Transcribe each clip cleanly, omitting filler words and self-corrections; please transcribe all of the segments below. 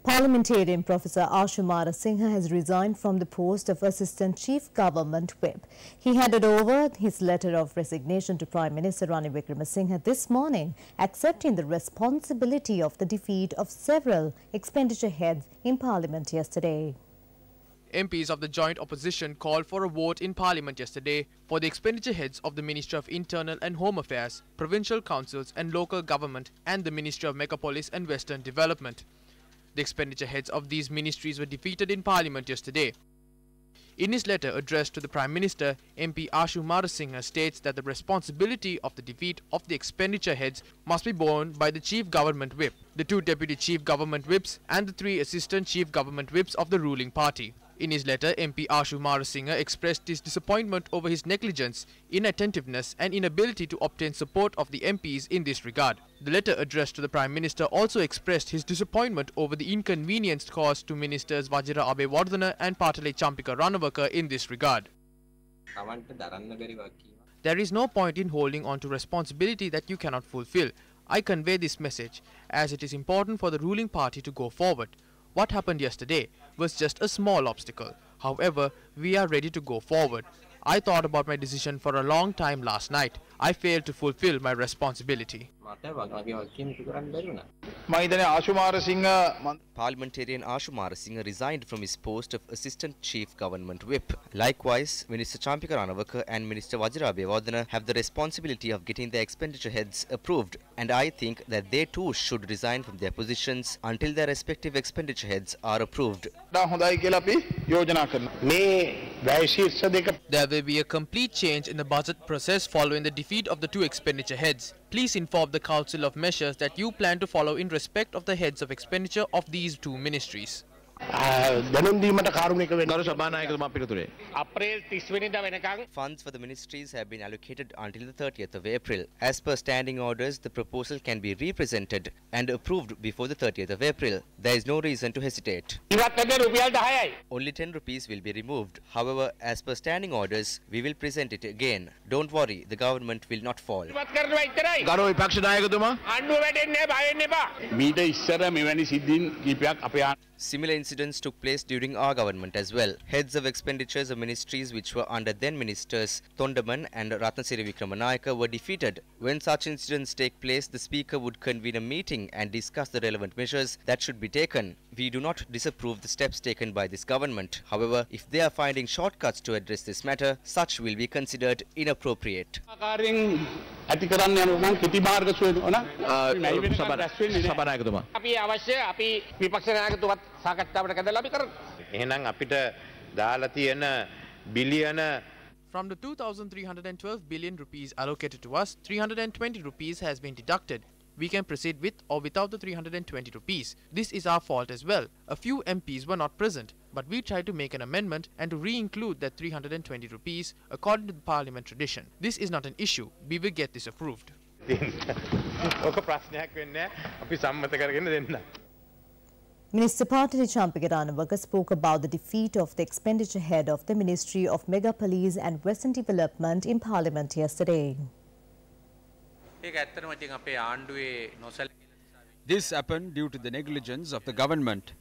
Parliamentarian Professor Ashu Marasinghe has resigned from the post of Assistant Chief Government Whip. He handed over his letter of resignation to Prime Minister Ranil Wickremesinghe this morning, accepting the responsibility of the defeat of several expenditure heads in Parliament yesterday. MPs of the joint opposition called for a vote in Parliament yesterday for the expenditure heads of the Ministry of Internal and Home Affairs, Provincial Councils and Local Government and the Ministry of Megapolis and Western Development. The expenditure heads of these ministries were defeated in Parliament yesterday. In his letter addressed to the Prime Minister, MP Ashu Marasinghe states that the responsibility of the defeat of the expenditure heads must be borne by the Chief Government Whip, the 2 Deputy Chief Government Whips and the 3 Assistant Chief Government Whips of the ruling party. In his letter, MP Ashu Marasinghe expressed his disappointment over his negligence, inattentiveness and inability to obtain support of the MPs in this regard. The letter addressed to the Prime Minister also expressed his disappointment over the inconvenience caused to Ministers Wajira Abewardhana and Patale Champika Ranawaka in this regard. There is no point in holding on to responsibility that you cannot fulfill. I convey this message as it is important for the ruling party to go forward. What happened yesterday was just a small obstacle. However, we are ready to go forward. I thought about my decision for a long time last night. I failed to fulfill my responsibility. Parliamentarian Ashu Marasinghe resigned from his post of Assistant Chief Government Whip. Likewise, Minister Champika Ranawaka and Minister Wajira Abewardhana have the responsibility of getting their expenditure heads approved, and I think that they too should resign from their positions until their respective expenditure heads are approved. There will be a complete change in the budget process following the defeat of the 2 expenditure heads. Please inform the Council of measures that you plan to follow in respect of the heads of expenditure of these 2 ministries. Funds for the ministries have been allocated until the 30th of April. As per standing orders, the proposal can be represented and approved before the 30th of April. There is no reason to hesitate. Only 10 rupees will be removed. However, as per standing orders, we will present it again. Don't worry, the government will not fall. Similar incidents took place during our government as well. Heads of expenditures of ministries which were under then ministers Thondaman and Ratnasiri Wickramanayake were defeated. When such incidents take place, the Speaker would convene a meeting and discuss the relevant measures that should be taken. We do not disapprove the steps taken by this government. However, if they are finding shortcuts to address this matter, such will be considered inappropriate. From the 2,312 billion rupees allocated to us, 320 rupees has been deducted. We can proceed with or without the 320 rupees. This is our fault as well. A few MPs were not present, but we tried to make an amendment and to re-include that 320 rupees according to the Parliament tradition. This is not an issue. We will get this approved. Minister Patale Champika Ranawaka spoke about the defeat of the expenditure head of the Ministry of Megapolis and Western Development in Parliament yesterday. This happened due to the negligence of the government.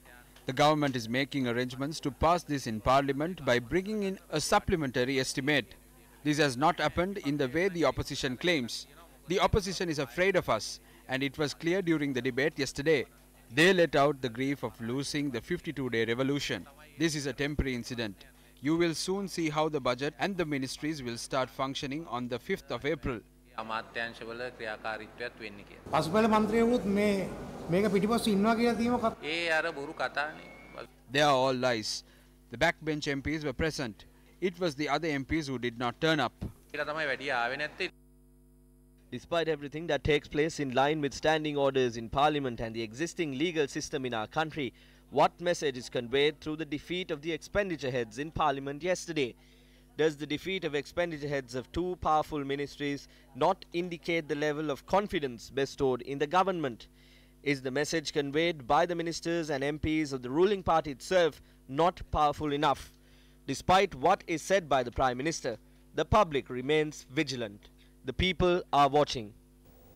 The government is making arrangements to pass this in Parliament by bringing in a supplementary estimate. This has not happened in the way the opposition claims. The opposition is afraid of us, and it was clear during the debate yesterday. They let out the grief of losing the 52-day revolution. This is a temporary incident. You will soon see how the budget and the ministries will start functioning on the 5th of April. They are all lies. The backbench MPs were present. It was the other MPs who did not turn up. Despite everything that takes place in line with standing orders in Parliament and the existing legal system in our country, what message is conveyed through the defeat of the expenditure heads in Parliament yesterday? Does the defeat of expenditure heads of 2 powerful ministries not indicate the level of confidence bestowed in the government? Is the message conveyed by the ministers and MPs of the ruling party itself not powerful enough? Despite what is said by the Prime Minister, the public remains vigilant. The people are watching.